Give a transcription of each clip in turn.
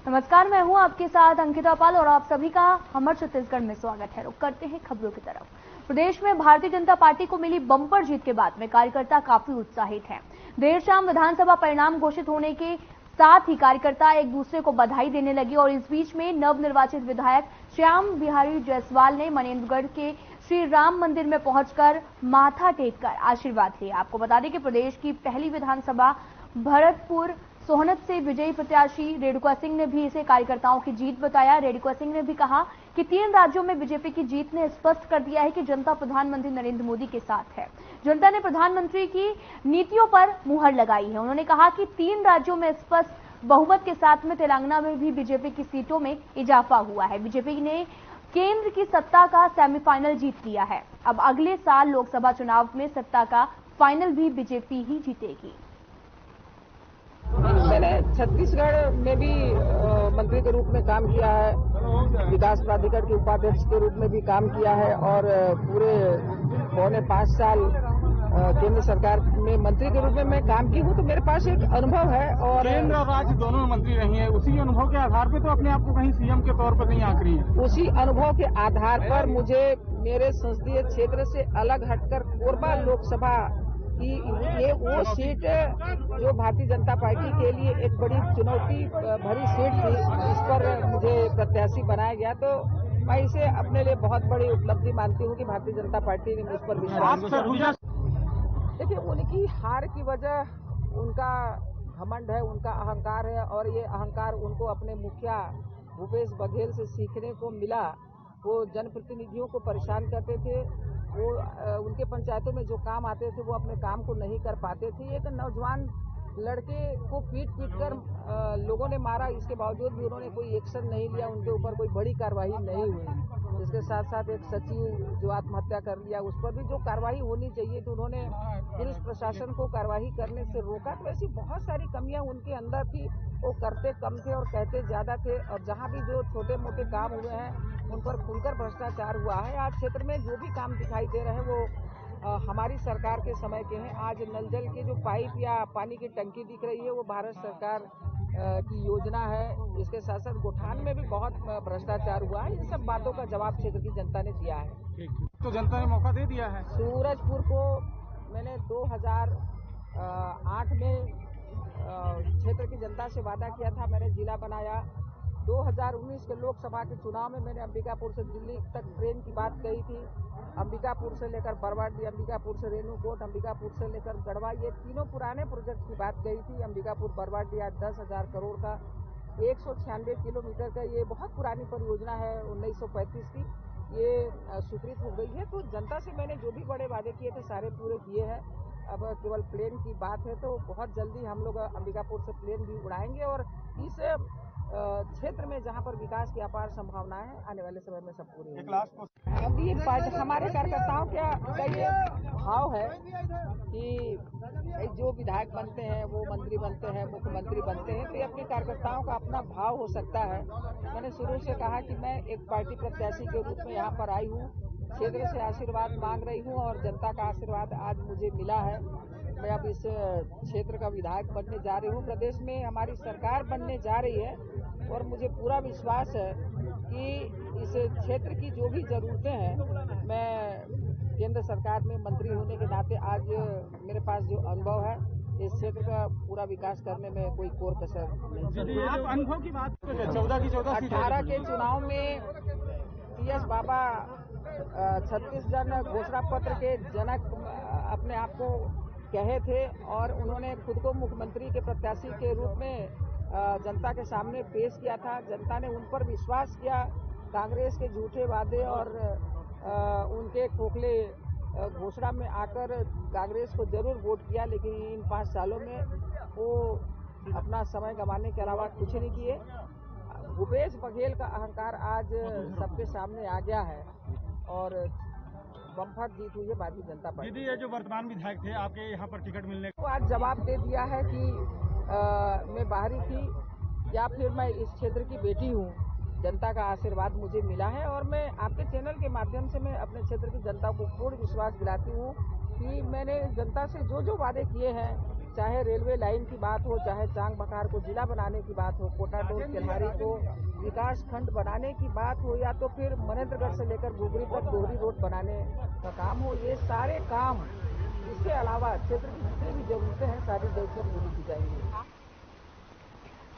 नमस्कार, मैं हूं आपके साथ अंकिता पाल और आप सभी का हमर छत्तीसगढ़ में स्वागत है। रुक करते हैं खबरों की तरफ। प्रदेश में भारतीय जनता पार्टी को मिली बम्पर जीत के बाद में कार्यकर्ता काफी उत्साहित हैं। देर शाम विधानसभा परिणाम घोषित होने के साथ ही कार्यकर्ता एक दूसरे को बधाई देने लगे और इस बीच में नवनिर्वाचित विधायक श्याम बिहारी जायसवाल ने मनेन्द्रगढ़ के श्री राम मंदिर में पहुंचकर माथा टेककर आशीर्वाद लिया। आपको बता दें कि प्रदेश की पहली विधानसभा भरतपुर सोहनत से विजयी प्रत्याशी रेणुका सिंह ने भी इसे कार्यकर्ताओं की जीत बताया। रेणुका सिंह ने भी कहा कि 3 राज्यों में बीजेपी की जीत ने स्पष्ट कर दिया है कि जनता प्रधानमंत्री नरेंद्र मोदी के साथ है। जनता ने प्रधानमंत्री की नीतियों पर मुहर लगाई है। उन्होंने कहा कि 3 राज्यों में स्पष्ट बहुमत के साथ में तेलंगाना में भी बीजेपी की सीटों में इजाफा हुआ है। बीजेपी ने केंद्र की सत्ता का सेमीफाइनल जीत लिया है। अब अगले साल लोकसभा चुनाव में सत्ता का फाइनल भी बीजेपी ही जीतेगी। मैंने छत्तीसगढ़ में भी मंत्री के रूप में काम किया है, विकास प्राधिकरण के उपाध्यक्ष के रूप में भी काम किया है और पूरे 4.5 साल केंद्र सरकार में मंत्री के रूप में मैं काम की हूँ। तो मेरे पास एक अनुभव है और केंद्र और राज्य दोनों में मंत्री रही है। उसी अनुभव के आधार पर तो अपने आप को कहीं सीएम के तौर पर नहीं आंक रही है। उसी अनुभव के आधार पर मुझे मेरे संसदीय क्षेत्र से अलग हटकर कोरबा लोकसभा कि ये वो सीट जो भारतीय जनता पार्टी के लिए एक बड़ी चुनौती भरी सीट थी, इस पर मुझे प्रत्याशी बनाया गया। तो मैं इसे अपने लिए बहुत बड़ी उपलब्धि मानती हूँ कि भारतीय जनता पार्टी ने मुझ पर विश्वास। देखिए, उनकी हार की वजह उनका घमंड है, उनका अहंकार है और ये अहंकार उनको अपने मुखिया भूपेश बघेल से सीखने को मिला। वो जनप्रतिनिधियों को परेशान करते थे, वो उनके पंचायतों में जो काम आते थे वो अपने काम को नहीं कर पाते थे। एक नौजवान लड़के को पीट कर लोगों ने मारा, इसके बावजूद भी उन्होंने कोई एक्शन नहीं लिया, उनके ऊपर कोई बड़ी कार्रवाई नहीं हुई। इसके साथ साथ एक सचिव जो आत्महत्या कर लिया, उस पर भी जो कार्रवाई होनी चाहिए थी उन्होंने पुलिस प्रशासन को कार्रवाई करने से रोका। तो ऐसी बहुत सारी कमियां उनके अंदर थी। वो करते कम थे और कहते ज्यादा थे और जहां भी जो छोटे मोटे काम हुए हैं उन पर खुलकर भ्रष्टाचार हुआ है। आज क्षेत्र में जो भी काम दिखाई दे रहे हैं वो हमारी सरकार के समय के हैं। आज नल जल की जो पाइप या पानी की टंकी दिख रही है वो भारत सरकार की योजना है। इसके साथ साथ गोठान में भी बहुत भ्रष्टाचार हुआ है। इन सब बातों का जवाब क्षेत्र की जनता ने दिया है। तो जनता ने मौका दे दिया है। सूरजपुर को मैंने 2008 में क्षेत्र की जनता से वादा किया था, मैंने जिला बनाया। 2019 के लोकसभा के चुनाव में मैंने अंबिकापुर से दिल्ली तक ट्रेन की बात कही थी। अंबिकापुर से लेकर बरवाडी, अंबिकापुर से रेणुकूट, अंबिकापुर से लेकर गढ़वा, ये तीनों पुराने प्रोजेक्ट की बात कही थी। अंबिकापुर बरवाडी आज 10,000 करोड़ का 196 किलोमीटर का ये बहुत पुरानी परियोजना है 1935 की, ये स्वीकृत हो गई है। तो जनता से मैंने जो भी बड़े वादे किए थे सारे पूरे किए हैं। अब केवल प्लेन की बात है तो बहुत जल्दी हम लोग अंबिकापुर से प्लेन भी उड़ाएंगे और इस क्षेत्र में जहां पर विकास की अपार संभावनाएं हैं आने वाले समय में सब पूरी होंगी। अब ये हमारे कार्यकर्ताओं का ये भाव है कि जो विधायक बनते हैं, वो मंत्री बनते हैं, मुख्यमंत्री बनते हैं, तो ये अपने कार्यकर्ताओं का अपना भाव हो सकता है। मैंने शुरू से कहा कि मैं एक पार्टी प्रत्याशी के रूप में यहाँ पर आई हूँ, क्षेत्र से आशीर्वाद मांग रही हूँ और जनता का आशीर्वाद आज मुझे मिला है। मैं अब इस क्षेत्र का विधायक बनने जा रही हूँ। प्रदेश में हमारी सरकार बनने जा रही है और मुझे पूरा विश्वास है कि इस क्षेत्र की जो भी जरूरतें हैं, मैं केंद्र सरकार में मंत्री होने के नाते आज मेरे पास जो अनुभव है, इस क्षेत्र का पूरा विकास करने में कोई कोर कसर नहीं। आप अनुभव की बात 18 के चुनाव में PS बाबा छत्तीसगढ़ घोषणा पत्र के जनक अपने आप को कहे थे और उन्होंने खुद को मुख्यमंत्री के प्रत्याशी के रूप में जनता के सामने पेश किया था। जनता ने उन पर विश्वास किया। कांग्रेस के झूठे वादे और उनके खोखले घोषणा में आकर कांग्रेस को जरूर वोट किया, लेकिन इन 5 सालों में वो अपना समय गंवाने के अलावा कुछ नहीं किए। भूपेश बघेल का अहंकार आज सबके सामने आ गया है और बम्पर जीत हुई है भारतीय जनता पार्टी। दीदी, ये जो वर्तमान विधायक थे आपके यहाँ पर टिकट मिलने को आज जवाब दे दिया है कि मैं बाहरी थी या फिर मैं इस क्षेत्र की बेटी हूँ। जनता का आशीर्वाद मुझे मिला है और मैं आपके चैनल के माध्यम से मैं अपने क्षेत्र की जनता को पूर्ण विश्वास दिलाती हूँ कि मैंने जनता से जो वादे किए हैं चाहे रेलवे लाइन की बात हो, चाहे चांग बखार को जिला बनाने की बात हो, कोटाडोर केल्हारी को विकास खंड बनाने की बात हो, या तो फिर मनेन्द्रगढ़ से लेकर गुगरी तक दोहरी रोड बनाने का काम हो, ये सारे काम, इसके अलावा क्षेत्र की जितनी भी जरूरतें हैं सारी जरूरतें पूरी की जाएंगी।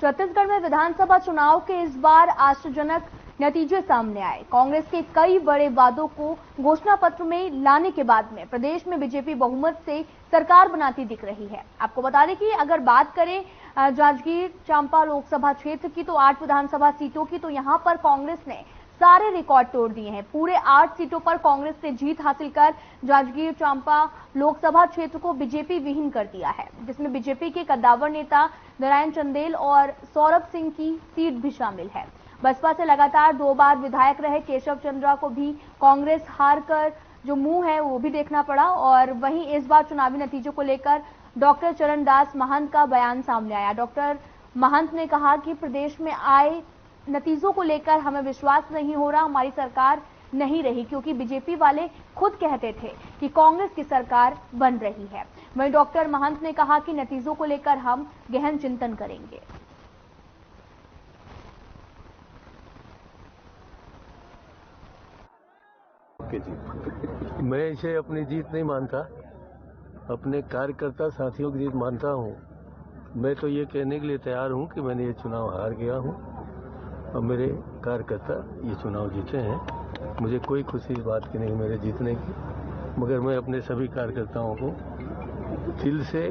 छत्तीसगढ़ में विधानसभा चुनाव के इस बार आश्चर्यजनक नतीजे सामने आए। कांग्रेस के कई बड़े वादों को घोषणा पत्र में लाने के बाद में प्रदेश में बीजेपी बहुमत से सरकार बनाती दिख रही है। आपको बता दें कि अगर बात करें जांजगीर चांपा लोकसभा क्षेत्र की, तो 8 विधानसभा सीटों की, तो यहां पर कांग्रेस ने सारे रिकॉर्ड तोड़ दिए हैं। पूरे 8 सीटों पर कांग्रेस ने जीत हासिल कर जांजगीर चांपा लोकसभा क्षेत्र को बीजेपी विहीन कर दिया है, जिसमें बीजेपी के कद्दावर नेता नारायण चंदेल और सौरभ सिंह की सीट भी शामिल है। बसपा से लगातार 2 बार विधायक रहे केशव चंद्रा को भी कांग्रेस हार कर जो मुंह है वो भी देखना पड़ा। और वहीं इस बार चुनावी नतीजों को लेकर डॉक्टर चरणदास महंत का बयान सामने आया। डॉक्टर महंत ने कहा कि प्रदेश में आए नतीजों को लेकर हमें विश्वास नहीं हो रहा, हमारी सरकार नहीं रही, क्योंकि बीजेपी वाले खुद कहते थे कि कांग्रेस की सरकार बन रही है। वहीं डॉक्टर महंत ने कहा कि नतीजों को लेकर हम गहन चिंतन करेंगे। मैं इसे अपनी जीत नहीं मानता, अपने कार्यकर्ता साथियों की जीत मानता हूं। मैं तो ये कहने के लिए तैयार हूं कि मैंने ये चुनाव हार गया हूं और मेरे कार्यकर्ता ये चुनाव जीते हैं। मुझे कोई खुशी इस बात की नहीं मेरे जीतने की, मगर मैं अपने सभी कार्यकर्ताओं को दिल से,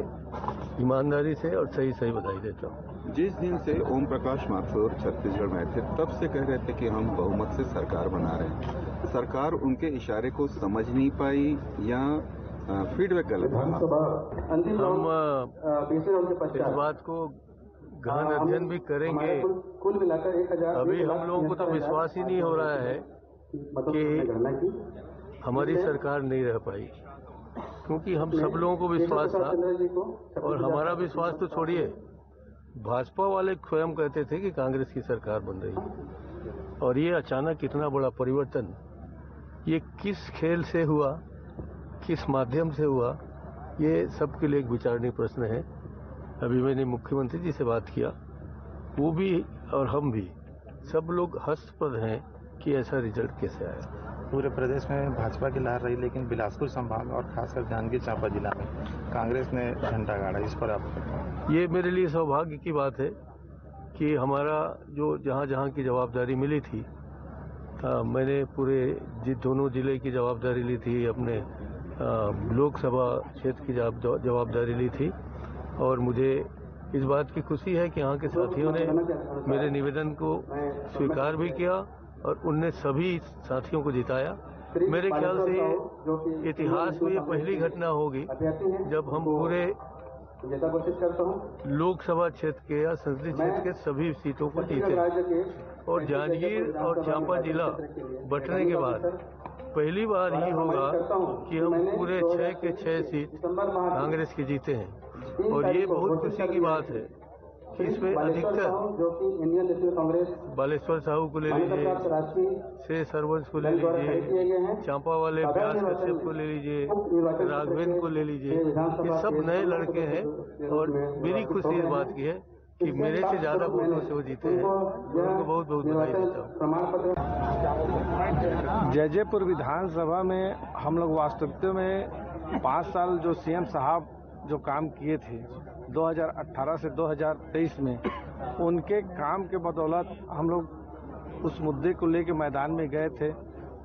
ईमानदारी से और सही बधाई देता हूँ। जिस दिन से ओम प्रकाश माथुर छत्तीसगढ़ में थे, तब से कह रहे थे कि हम बहुमत से सरकार बना रहे हैं। सरकार उनके इशारे को समझ नहीं पाई या फीडबैक गलत था। हम इस बात को गहन अध्ययन भी करेंगे। अभी हम लोगों को तो विश्वास ही नहीं हो रहा है कि हमारी सरकार नहीं रह पाई, क्योंकि हम सब लोगों को विश्वास था। और हमारा विश्वास तो छोड़िए, भाजपा वाले स्वयं कहते थे कि कांग्रेस की सरकार बन रही है। और ये अचानक इतना बड़ा परिवर्तन ये किस खेल से हुआ, किस माध्यम से हुआ, ये सबके लिए एक विचारणीय प्रश्न है। अभी मैंने मुख्यमंत्री जी से बात किया, वो भी और हम भी सब लोग हर्षप्रद हैं कि ऐसा रिजल्ट कैसे आया। पूरे प्रदेश में भाजपा की लहर रही, लेकिन बिलासपुर संभाग और खासकर जांजगीर चांपा जिला में कांग्रेस ने झंडा गाड़ा। इस पर आप? ये मेरे लिए सौभाग्य की बात है कि हमारा जो जहाँ की जवाबदारी मिली थी, मैंने पूरे दोनों जिले की जवाबदारी ली थी, अपने लोकसभा क्षेत्र की जवाबदारी ली थी। और मुझे इस बात की खुशी है कि यहाँ के साथियों ने मेरे निवेदन को स्वीकार भी किया और उनने सभी साथियों को जिताया। मेरे ख्याल से इतिहास में ये पहली घटना होगी जब हम पूरे लोकसभा क्षेत्र के या संसदीय क्षेत्र के सभी सीटों को जीते। और जांजगीर और चांपा जिला बंटने के बाद पहली बार ही होगा कि हम पूरे 6 के 6 सीट कांग्रेस की जीते हैं। और ये बहुत खुशी की बात है कि इसमें अधिकतर बालेश्वर साहू को ले लीजिए, से सरवंश को ले लीजिए, चांपा वाले व्यास कश्यप को ले लीजिए, राघवेंद्र को ले लीजिए, ये सब नए लड़के हैं। और मेरी खुशी इस बात की है कि मेरे से ज्यादा वोटों से वो जीते हैं। उनको बहुत बहुत बधाई देता हूँ। जैजेपुर विधानसभा में हम लोग वास्तविकता में 5 साल जो सीएम साहब जो काम किए थे 2018 से 2023 में, उनके काम के बदौलत हम लोग उस मुद्दे को लेके मैदान में गए थे।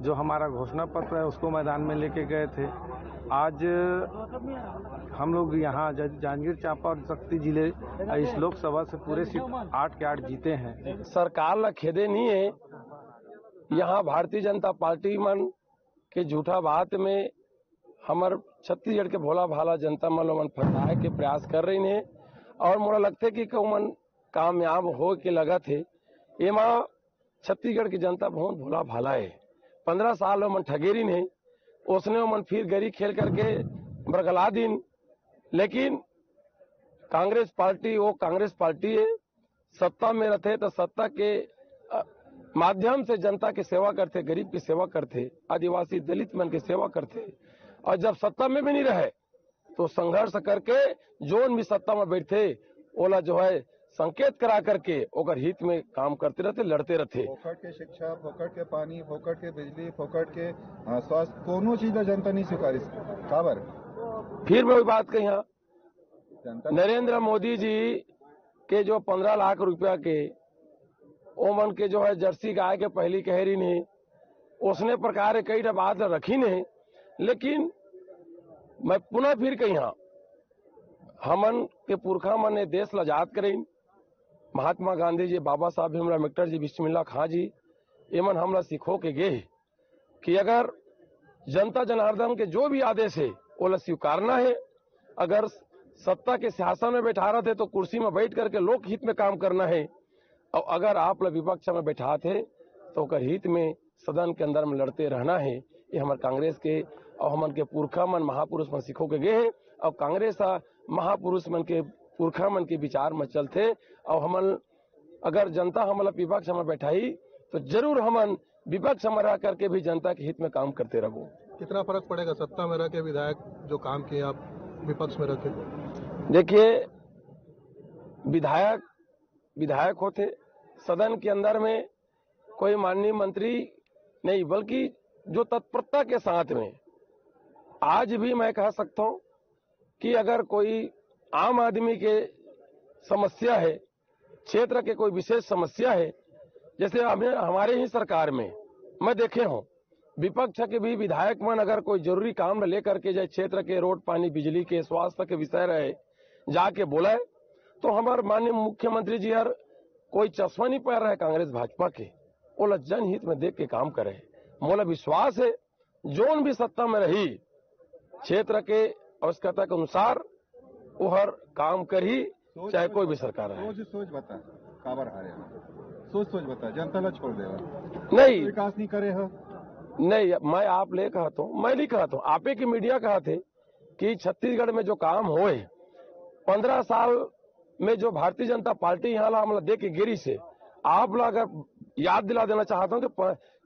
जो हमारा घोषणा पत्र है उसको मैदान में लेके गए थे। आज हम लोग यहाँ जांजगीर चांपा और शक्ति जिले इस लोकसभा से पूरे सीट 8 के 8 जीते हैं। सरकार ला खेदे नहीं है, यहाँ भारतीय जनता पार्टी मन के झूठा बात में हमार छत्तीसगढ़ के भोला भाला जनता मन फंसाए के प्रयास कर रही है। और मोला लगते कि मन कामयाब हो के लगा थे। एमा छत्तीसगढ़ की जनता बहुत भोला भाला है। 15 साल मन ठगेरी नहीं, उसने मन फिर गरी खेल करके बरगला दिन। लेकिन कांग्रेस पार्टी वो कांग्रेस पार्टी है, सत्ता में रहते तो सत्ता के माध्यम से जनता की सेवा करते, गरीब की सेवा करते, आदिवासी दलित मन की सेवा करते। और जब सत्ता में भी नहीं रहे तो संघर्ष करके जोन भी सत्ता में बैठे ओला जो है संकेत करा करके ओकर हित में काम करते रहते, लड़ते रहते। फोकट के शिक्षा, फोकट के पानी, फोकट के बिजली, फोकट के स्वास्थ्य, कोनो चीज जनता नहीं स्वीकारी। खबर फिर मैं बात कही, हाँ, नरेंद्र मोदी जी के जो 15 लाख रुपया के ओमन के जो है जर्सी गाय के पहली कहरी ने उसने प्रकार कई बात रखी ने, लेकिन मैं पुनः फिर कही, हाँ, हमन के पुरखा मन ने देश आजाद करें, महात्मा गांधी जी, बाबा साहब भीमराव अम्बेडकर जी, बिस्मिल्लाह खां जी, एमन हमला सिखो के गे कि अगर जनता जनार्दन के जो भी आदेश है वो स्वीकारना है। अगर सत्ता के सिंहासन में बैठा रहे थे तो कुर्सी में बैठ करके लोक हित में काम करना है, और अगर आप विपक्ष में बैठा थे तो कर हित में सदन के अंदर में लड़ते रहना है। ये हमारे कांग्रेस के और हमन के पुरखा मन महापुरुष मन सिखो के गए हैं, और कांग्रेस महापुरुष मन के पुरखा मन के विचार में चलते, और हमन अगर जनता हमला विपक्ष में बैठाई तो जरूर हमन विपक्ष में रह करके भी जनता के हित में काम करते रहो। कितना फर्क पड़ेगा सत्ता में रह के विधायक जो काम किए आप विपक्ष में रखे? देखिए, विधायक होते सदन के अंदर में कोई माननीय मंत्री नहीं, बल्कि जो तत्परता के साथ में आज भी मैं कह सकता हूं कि अगर कोई आम आदमी के समस्या है, क्षेत्र के कोई विशेष समस्या है, जैसे हमारे ही सरकार में मैं देखे हूं विपक्ष के भी विधायक मन अगर कोई जरूरी काम न लेकर के जाए, क्षेत्र के रोड, पानी, बिजली के, स्वास्थ्य के विषय रहे, जाके बोला तो हमारे माननीय मुख्यमंत्री जी यार कोई चश्मा नहीं पहन रहे कांग्रेस भाजपा के, वो जनहित में देख के काम करे। मोला विश्वास है जोन भी सत्ता में रही क्षेत्र के आवश्यकता के अनुसार वो हर काम करी, चाहे कोई भी सरकार रहे। सोच बता काबर हारे, सोच बता, जनता ला छोड़ देगा नहीं, विकास नहीं करे हो। नहीं, मैं आप ले कहता हूँ, मैं नहीं कहता हूँ, आपे की मीडिया कहा थे कि छत्तीसगढ़ में जो काम होए 15 साल में जो भारतीय जनता पार्टी यहाँ ला हमला दे के गिरी से, आप लोग अगर याद दिला देना चाहता हूँ कि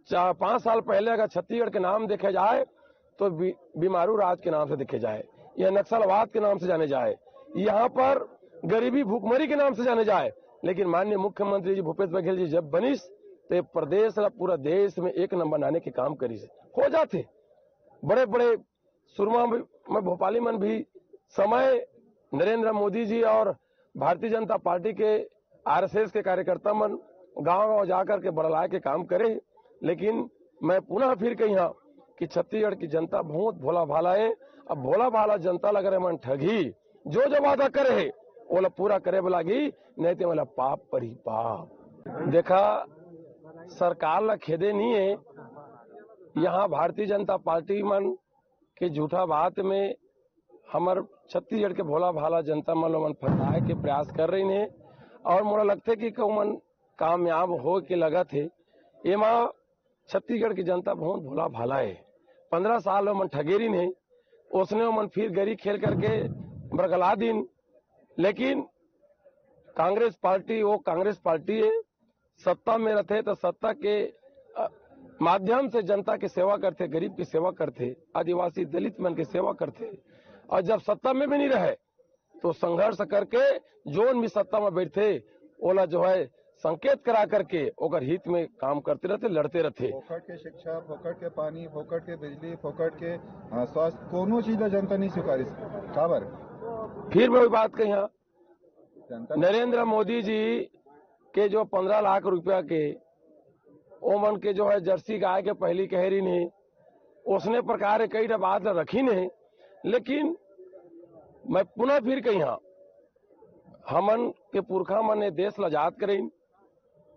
5 साल पहले अगर छत्तीसगढ़ के नाम देखे जाए तो बीमारू राज के नाम से देखे जाए, या नक्सलवाद के नाम से जाने जाए, यहाँ पर गरीबी भूखमरी के नाम से जाने जाए, लेकिन माननीय मुख्यमंत्री जी भूपेश बघेल जी जब बनिस तो प्रदेश पूरा देश में 1 नंबर लाने के काम करी से हो जाते। बड़े बड़े सुरमा में भोपाली मन भी समय नरेंद्र मोदी जी और भारतीय जनता पार्टी के आरएसएस के कार्यकर्ता मन गांव जाकर के बड़लाए के काम करे, लेकिन मैं पुनः फिर कही हाँ कि छत्तीसगढ़ की जनता बहुत भोला भाला है। अब भोला भाला जनता लगे मन ठगी, जो वादा करे है वो पूरा करे लगी, नहीं तो वाला पाप पर ही पाप। देखा, सरकार ला खेदे नहीं है, यहाँ भारतीय जनता पार्टी मन के झूठा बात में हमार छत्तीसगढ़ के भोला भाला जनता मन फंसाए के प्रयास कर रही है, और मोला लगता है कि कौन कामयाब हो के लगा थे। एमा छत्तीसगढ़ की जनता बहुत भोला भाला है, 15 साल मन ठगेरी ने उसने मन फिर गरी खेल करके बरगला दिन, लेकिन कांग्रेस पार्टी वो कांग्रेस पार्टी है, सत्ता में रहते तो सत्ता के माध्यम से जनता की सेवा करते, गरीब की सेवा करते, आदिवासी दलित मन की सेवा करते, और जब सत्ता में भी नहीं रहे तो संघर्ष करके जोन भी सत्ता में बैठे ओला जो है संकेत करा करके ओकर हित में काम करते रहते, लड़ते रहते। फोकट के शिक्षा, फोकट के पानी, फोकट के बिजली, फोकट के स्वास्थ्य, कोनो चीज जनता नहीं स्वीकारी। खबर फिर मैं बात कही, हाँ, नरेंद्र मोदी जी के जो 15 लाख रुपया के ओमन के जो है जर्सी गाय के पहली कहरी ने उसने प्रकार कई बात रखी ने, लेकिन मैं पुनः फिर कही, हाँ, हमन के पुरखा मन ने देश आजाद करें,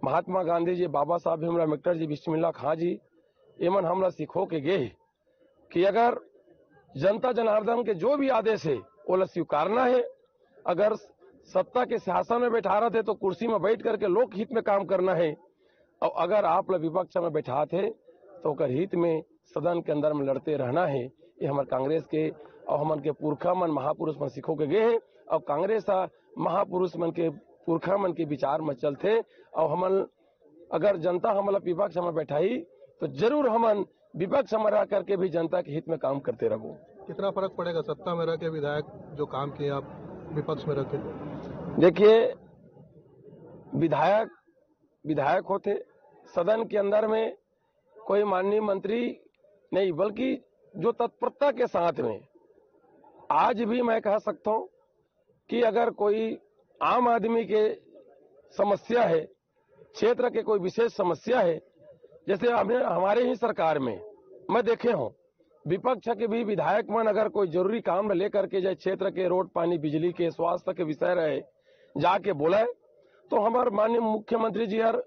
महात्मा गांधी जी, बाबा साहब भीमराव अम्बेडकर जी, बिस्मिल्लाह खां जी, एमन हमला सिखो के गए कि अगर जनता जनार्दन के जो भी आदेश है वो स्वीकारना है। अगर सत्ता के सिंहासन में बैठा रहे थे तो कुर्सी में बैठ करके लोक हित में काम करना है, और अगर आप विपक्ष में बैठा थे तो कर हित में सदन के अंदर में लड़ते रहना है। ये हमारे कांग्रेस के और हमन के पुरखा मन महापुरुष मन सिखो के गए हैं, और कांग्रेस महापुरुष मन के पुरखा मन के विचार में चलते, और हमन अगर जनता हमला विपक्ष में बैठाई तो जरूर हमन विपक्ष में रह करके भी जनता के हित में काम करते रहो। कितना फर्क पड़ेगा सत्ता में रह के विधायक जो काम किए आप विपक्ष में रह के? देखिए, विधायक होते सदन के अंदर में कोई माननीय मंत्री नहीं, बल्कि जो तत्परता के साथ में आज भी मैं कह सकता हूं कि अगर कोई आम आदमी के समस्या है, क्षेत्र के कोई विशेष समस्या है, जैसे हमारे ही सरकार में मैं देखे हूं विपक्ष के भी विधायक मन अगर कोई जरूरी काम लेकर के जाए, क्षेत्र के रोड पानी बिजली के स्वास्थ्य के विषय रहे जाके बोले, तो हमारे माननीय मुख्यमंत्री जी यार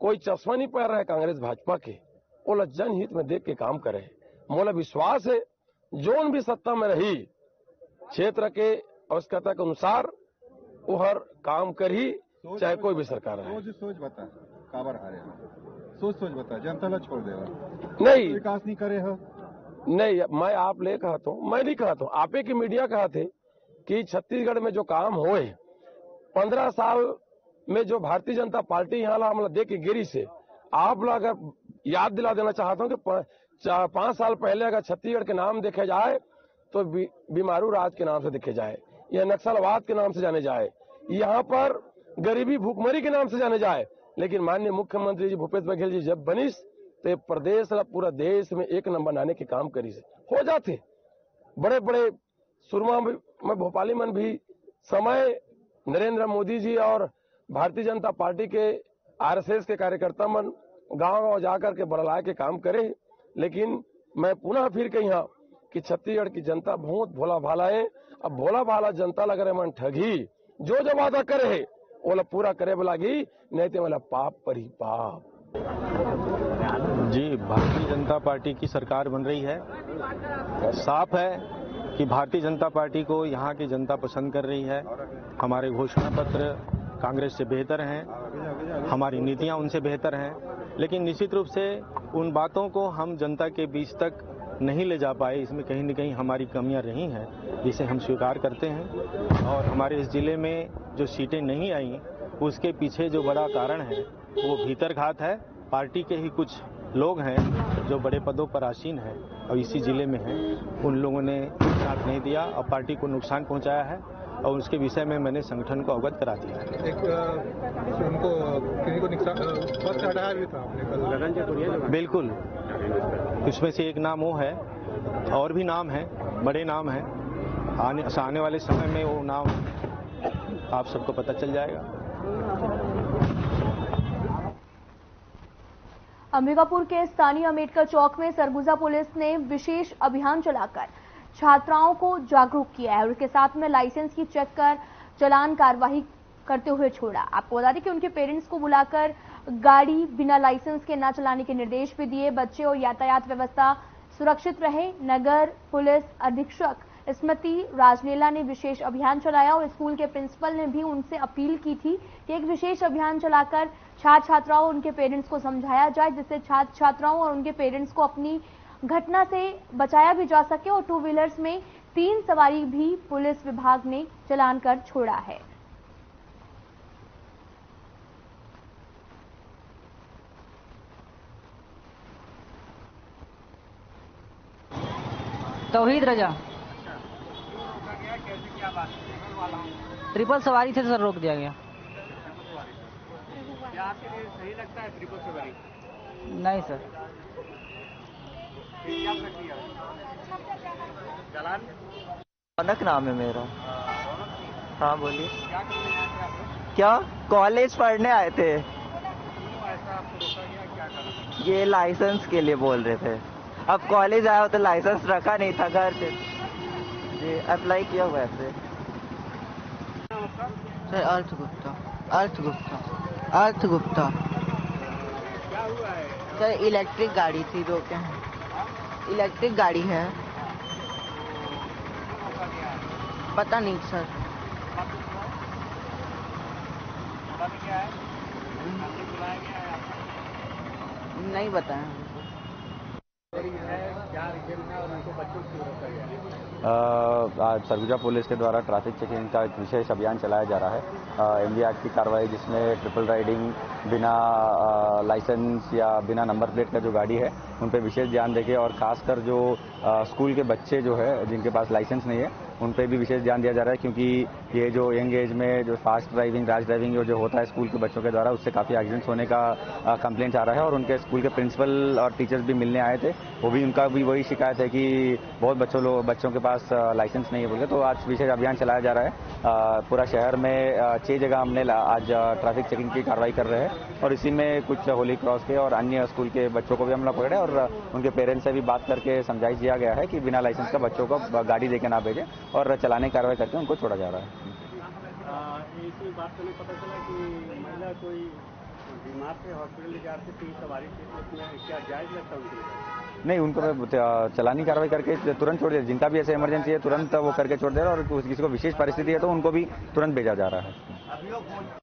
कोई चश्मा नहीं पहन रहे कांग्रेस भाजपा के, वो जनहित में देख के काम करे। मोला विश्वास है जोन भी सत्ता में रही क्षेत्र के आवश्यकता के अनुसार वो हर काम कर ही, चाहे कोई भी सरकार रहे। सोच बता काबर हारे सोच बता जनता ला छोड़ देगा नहीं, विकास नहीं करे हो नहीं, मैं आप ले कहा तो मैं नहीं कहा तो आपे की मीडिया कहा थे कि छत्तीसगढ़ में जो काम होए 15 साल में जो भारतीय जनता पार्टी यहाँ ला हमला दे के गिरी से आप लोग अगर याद दिला देना चाहता हूँ कि 5 साल पहले अगर छत्तीसगढ़ के नाम देखे जाए तो बीमारू राज के नाम से देखे जाए, यह नक्सलवाद के नाम से जाने जाए, यहाँ पर गरीबी भूखमरी के नाम से जाने जाए। लेकिन माननीय मुख्यमंत्री जी भूपेश बघेल जी जब बनिस तो प्रदेश पूरा देश में एक नंबर लाने के काम करी से हो जाते। बड़े बड़े सुरमा में भोपाली मन भी समय नरेंद्र मोदी जी और भारतीय जनता पार्टी के आरएसएस के कार्यकर्ता मन गांव जाकर के बड़लाए के काम करे। लेकिन मैं पुनः फिर कही कि छत्तीसगढ़ की जनता बहुत भोला भाला है। अब भोला भाला जनता लग रहे मन ठगी, जो वादा करे है वो पूरा करे लगी, नहीं तो वाला पाप पर ही पाप। जी, भारतीय जनता पार्टी की सरकार बन रही है। साफ है कि भारतीय जनता पार्टी को यहाँ की जनता पसंद कर रही है। हमारे घोषणा पत्र कांग्रेस से बेहतर हैं, हमारी नीतियाँ उनसे बेहतर हैं, लेकिन निश्चित रूप से उन बातों को हम जनता के बीच तक नहीं ले जा पाए। इसमें कहीं न कहीं हमारी कमियां रही हैं, जिसे हम स्वीकार करते हैं। और हमारे इस जिले में जो सीटें नहीं आई उसके पीछे जो बड़ा कारण है वो भीतरघात है। पार्टी के ही कुछ लोग हैं जो बड़े पदों पर आसीन हैं और इसी जिले में हैं, उन लोगों ने साथ नहीं दिया और पार्टी को नुकसान पहुंचाया है और उसके विषय में मैंने संगठन को अवगत करा दिया है। बिल्कुल, उसमें से एक नाम वो है, और भी नाम है, बड़े नाम हैं। आने वाले समय में वो नाम आप सबको पता चल जाएगा। अंबिकापुर के स्थानीय अम्बेडकर चौक में सरगुजा पुलिस ने विशेष अभियान चलाकर छात्राओं को जागरूक किया है और उसके साथ में लाइसेंस की चेक कर चालान कार्रवाई करते हुए छोड़ा। आपको बता दें कि उनके पेरेंट्स को बुलाकर गाड़ी बिना लाइसेंस के न चलाने के निर्देश भी दिए। बच्चे और यातायात व्यवस्था सुरक्षित रहे। नगर पुलिस अधीक्षक स्मृति राजनेला ने विशेष अभियान चलाया और स्कूल के प्रिंसिपल ने भी उनसे अपील की थी कि एक विशेष अभियान चलाकर छात्र छात्राओं और उनके पेरेंट्स को समझाया जाए, जिससे छात्र छात्राओं और उनके पेरेंट्स को अपनी घटना से बचाया भी जा सके। और 2 व्हीलर्स में 3 सवारी भी पुलिस विभाग ने चालान कर छोड़ा है। तौहीद रजा ट्रिपल सवारी थे सर, रोक दिया गया। सही लगता है ट्रिपल सवारी? नहीं सर। चालान रौनक नाम है मेरा। हाँ बोलिए। क्या कॉलेज पढ़ने आए थे? ये लाइसेंस के लिए बोल रहे थे। अब कॉलेज आया हो तो लाइसेंस रखा नहीं था घर से, जी अप्लाई किया हुआ है। सर अर्थ गुप्ता। क्या हुआ है? सर इलेक्ट्रिक गाड़ी थी, रोके हैं। इलेक्ट्रिक गाड़ी है, पता नहीं सर। क्या है? नहीं नहीं बताया। क्या रीजन है और उनको बच्चों की रोका गया है? आज सरगुजा पुलिस के द्वारा ट्रैफिक चेकिंग का एक विशेष अभियान चलाया जा रहा है। एमवी एक्ट की कार्रवाई, जिसमें ट्रिपल राइडिंग, बिना लाइसेंस या बिना नंबर प्लेट का जो गाड़ी है उन पर विशेष ध्यान देके, और खासकर जो स्कूल के बच्चे जो है जिनके पास लाइसेंस नहीं है उन पर भी विशेष ध्यान दिया जा रहा है, क्योंकि ये जो यंग एज में जो फास्ट ड्राइविंग, रैश ड्राइविंग जो होता है स्कूल के बच्चों के द्वारा, उससे काफ़ी एक्सीडेंट्स होने का कंप्लेंट आ रहा है। और उनके स्कूल के प्रिंसिपल और टीचर्स भी मिलने आए थे, उनका भी वही शिकायत है कि बहुत बच्चों के पास लाइसेंस नहीं है बोले। तो आज विशेष अभियान चलाया जा रहा है। पूरा शहर में 6 जगह हमने आज ट्रैफिक चेकिंग की कार्रवाई कर रहे हैं, और इसी में कुछ होली क्रॉस के और अन्य स्कूल के बच्चों को भी हम लोग पकड़े, और उनके पेरेंट्स से भी बात करके समझाइश दिया गया है कि बिना लाइसेंस का बच्चों को गाड़ी देके ना भेजें, और चलाने की कार्रवाई करके उनको छोड़ा जा रहा है। इसी बात से पता चला कि महिला कोई बीमार थे, हॉस्पिटल ले जा रहे थे, सवारी थी, उसमें क्या जायज लगता है उनके? नहीं, उनको चलानी कार्रवाई करके तुरंत छोड़ दिया। जिनका भी ऐसे इमरजेंसी है तुरंत वो करके छोड़ दे रहा है, और किसी को विशेष परिस्थिति है तो उनको भी तुरंत भेजा जा रहा है।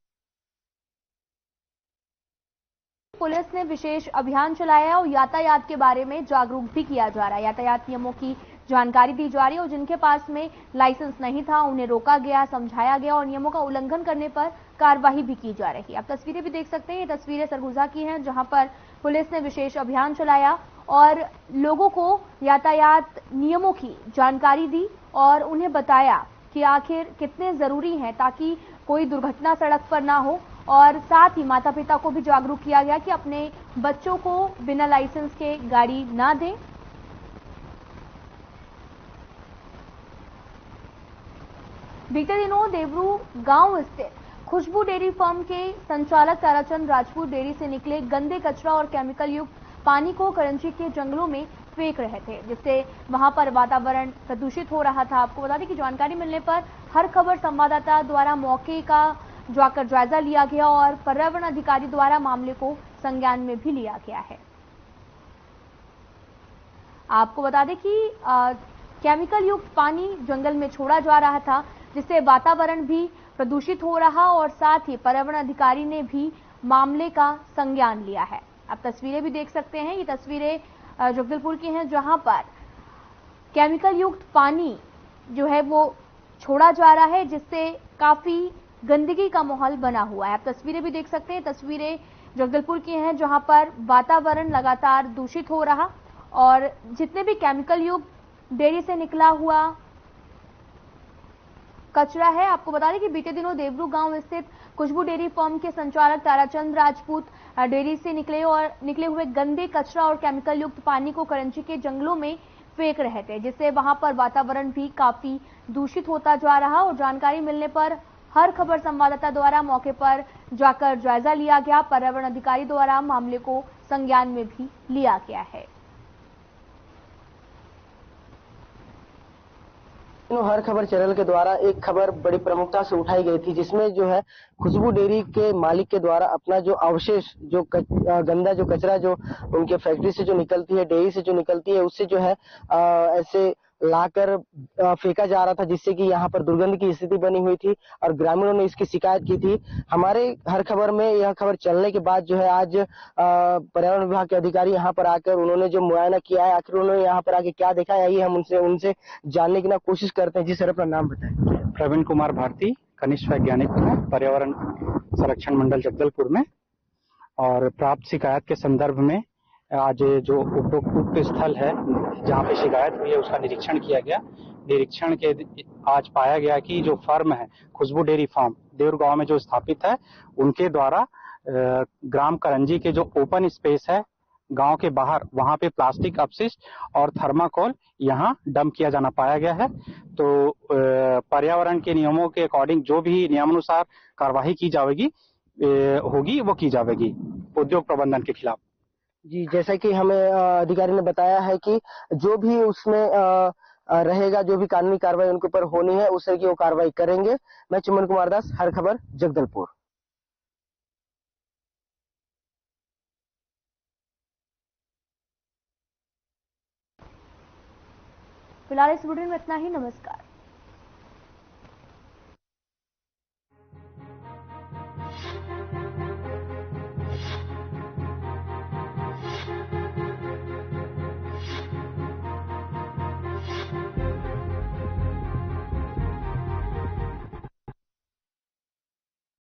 पुलिस ने विशेष अभियान चलाया और यातायात के बारे में जागरूक भी किया जा रहा है। यातायात नियमों की जानकारी दी जा रही है, और जिनके पास में लाइसेंस नहीं था उन्हें रोका गया, समझाया गया, और नियमों का उल्लंघन करने पर कार्रवाई भी की जा रही है। आप तस्वीरें भी देख सकते हैं, ये तस्वीरें सरगुजा की हैं, जहां पर पुलिस ने विशेष अभियान चलाया और लोगों को यातायात नियमों की जानकारी दी और उन्हें बताया कि आखिर कितने जरूरी हैं, ताकि कोई दुर्घटना सड़क पर ना हो। और साथ ही माता पिता को भी जागरूक किया गया कि अपने बच्चों को बिना लाइसेंस के गाड़ी ना दें। बीते दिनों देवरू गांव स्थित खुशबू डेयरी फार्म के संचालक ताराचंद राजपूत डेयरी से निकले गंदे कचरा और केमिकल युक्त पानी को करंजी के जंगलों में फेंक रहे थे, जिससे वहां पर वातावरण प्रदूषित हो रहा था। आपको बता दें कि जानकारी मिलने पर हर खबर संवाददाता द्वारा मौके का जाकर जायजा लिया गया और पर्यावरण अधिकारी द्वारा मामले को संज्ञान में भी लिया गया है। आपको बता दें कि केमिकल युक्त पानी जंगल में छोड़ा जा रहा था, जिससे वातावरण भी प्रदूषित हो रहा, और साथ ही पर्यावरण अधिकारी ने भी मामले का संज्ञान लिया है। आप तस्वीरें भी देख सकते हैं, ये तस्वीरें जगदलपुर की हैं, जहां पर केमिकल युक्त पानी जो है वो छोड़ा जा रहा है, जिससे काफी गंदगी का माहौल बना हुआ है। आप तस्वीरें भी देख सकते हैं, तस्वीरें जगदलपुर की हैं, जहां पर वातावरण लगातार दूषित हो रहा, और जितने भी केमिकल युक्त डेयरी से निकला हुआ कचरा है। आपको बता दें कि बीते दिनों देवरू गांव स्थित खुशबू डेयरी फार्म के संचालक ताराचंद राजपूत डेयरी से निकले हुए गंदे कचरा और केमिकल युक्त पानी को करंजी के जंगलों में फेंक रहे थे, जिससे वहां पर वातावरण भी काफी दूषित होता जा रहा। और जानकारी मिलने पर हर खबर संवाददाता द्वारा मौके पर जाकर जायजा लिया गया। पर्यावरण अधिकारी द्वारा मामले को संज्ञान में भी लिया गया है। हर खबर चैनल के द्वारा एक खबर बड़ी प्रमुखता से उठाई गई थी, जिसमें जो है खुशबू डेयरी के मालिक के द्वारा अपना जो अवशेष, जो गंदा जो कचरा जो उनके फैक्ट्री से जो निकलती है, डेयरी से जो निकलती है, उससे जो है ऐसे लाकर फेंका जा रहा था, जिससे कि यहाँ पर दुर्गंध की स्थिति बनी हुई थी और ग्रामीणों ने इसकी शिकायत की थी। हमारे हर खबर में यह खबर चलने के बाद जो है आज पर्यावरण विभाग के अधिकारी यहाँ पर आकर उन्होंने जो मुआयना किया है, आखिर उन्होंने यहाँ पर आके क्या देखा है, आइए हम उनसे जानने की कोशिश करते हैं। जी सर, अपना नाम बताएं। प्रवीण कुमार भारती, कनिष्ठ वैज्ञानिक हूँ पर्यावरण संरक्षण मंडल जगदलपुर में। और प्राप्त शिकायत के संदर्भ में आज जो उक्त स्थल है जहाँ पे शिकायत हुई है उसका निरीक्षण किया गया। निरीक्षण के आज पाया गया कि जो फर्म है खुशबू डेयरी फार्म देवरू गांव में जो स्थापित है, उनके द्वारा ग्राम करंजी के जो ओपन स्पेस है गांव के बाहर, वहां पे प्लास्टिक अपशिष्ट और थर्माकोल यहाँ डंप किया जाना पाया गया है। तो पर्यावरण के नियमों के अकॉर्डिंग जो भी नियमानुसार कार्यवाही की जाएगी होगी वो की जाएगी उद्योग प्रबंधन के खिलाफ। जी, जैसा कि हमें अधिकारी ने बताया है कि जो भी उसमें रहेगा, जो भी कानूनी कार्रवाई उनके ऊपर होनी है उस तरह की वो कार्रवाई करेंगे। मैं चुमन कुमार दास, हर खबर जगदलपुर। फिलहाल इस बुलेटिन में इतना ही। नमस्कार।